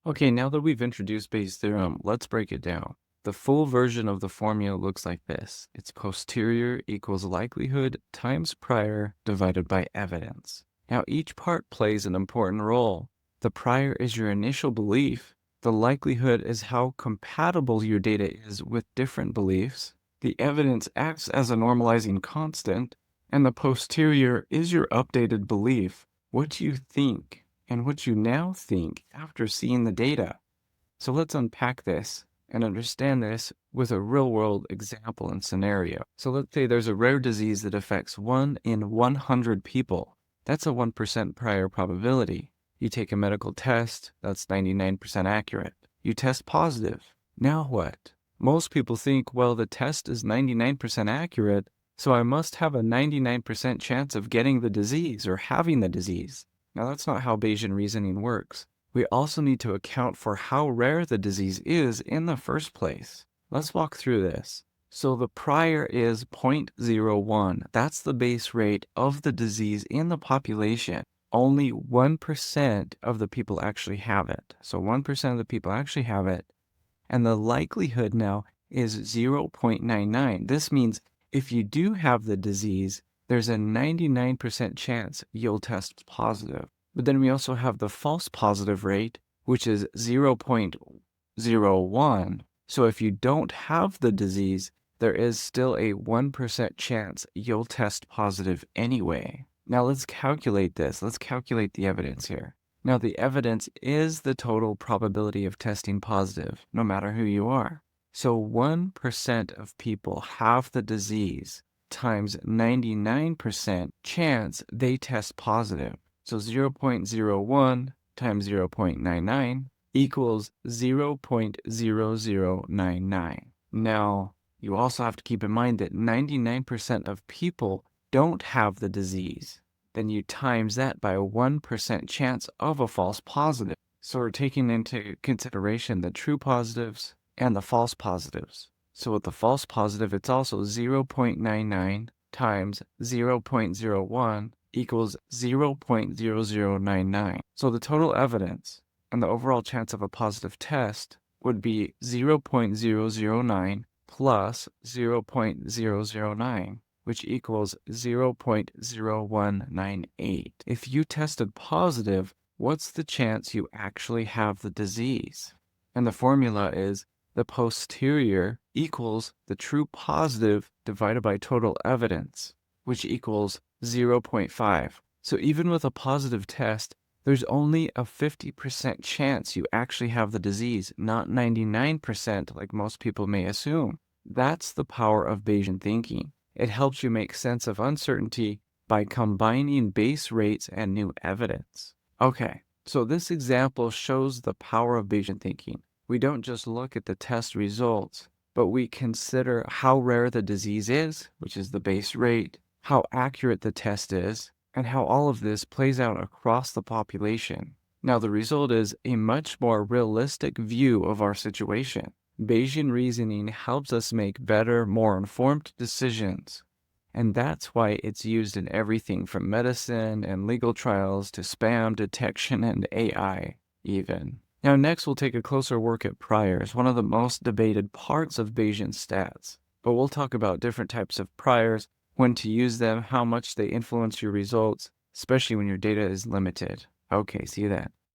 Okay, now that we've introduced Bayes' theorem, let's break it down. The full version of the formula looks like this. It's posterior equals likelihood times prior divided by evidence. Now, each part plays an important role. The prior is your initial belief. The likelihood is how compatible your data is with different beliefs. The evidence acts as a normalizing constant. And the posterior is your updated belief, what you think and what you now think after seeing the data. So let's unpack this and understand this with a real-world example and scenario. So let's say there's a rare disease that affects 1 in 100 people. That's a 1% prior probability. You take a medical test, that's 99% accurate. You test positive. Now what? Most people think, well, the test is 99% accurate, so I must have a 99% chance of getting the disease or having the disease. Now, that's not how Bayesian reasoning works. We also need to account for how rare the disease is in the first place. Let's walk through this. So the prior is 0.01. That's the base rate of the disease in the population. Only 1% of the people actually have it. So 1% of the people actually have it. And the likelihood now is 0.99. This means if you do have the disease, there's a 99% chance you'll test positive. But then we also have the false positive rate, which is 0.01. So if you don't have the disease, there is still a 1% chance you'll test positive anyway. Now let's calculate this. Let's calculate the evidence here. Now the evidence is the total probability of testing positive, no matter who you are. So 1% of people have the disease times 99% chance they test positive. So 0.01 times 0.99 equals 0.0099. Now, you also have to keep in mind that 99% of people don't have the disease. Then you times that by a 1% chance of a false positive. So we're taking into consideration the true positives and the false positives. So with the false positive, it's also 0.99 times 0.01 equals 0.0099. So the total evidence and the overall chance of a positive test would be 0.009 plus 0.009, which equals 0.0198. If you tested positive, what's the chance you actually have the disease? And the formula is the posterior equals the true positive divided by total evidence, which equals 0.5. So even with a positive test, there's only a 50% chance you actually have the disease, not 99% like most people may assume. That's the power of Bayesian thinking. It helps you make sense of uncertainty by combining base rates and new evidence. Okay, so this example shows the power of Bayesian thinking. We don't just look at the test results, but we consider how rare the disease is, which is the base rate, how accurate the test is, and how all of this plays out across the population. Now, the result is a much more realistic view of our situation. Bayesian reasoning helps us make better, more informed decisions. And that's why it's used in everything from medicine and legal trials to spam detection and AI, even. Now, next we'll take a closer look at priors, one of the most debated parts of Bayesian stats. But we'll talk about different types of priors, when to use them, how much they influence your results, especially when your data is limited. Okay, see you then.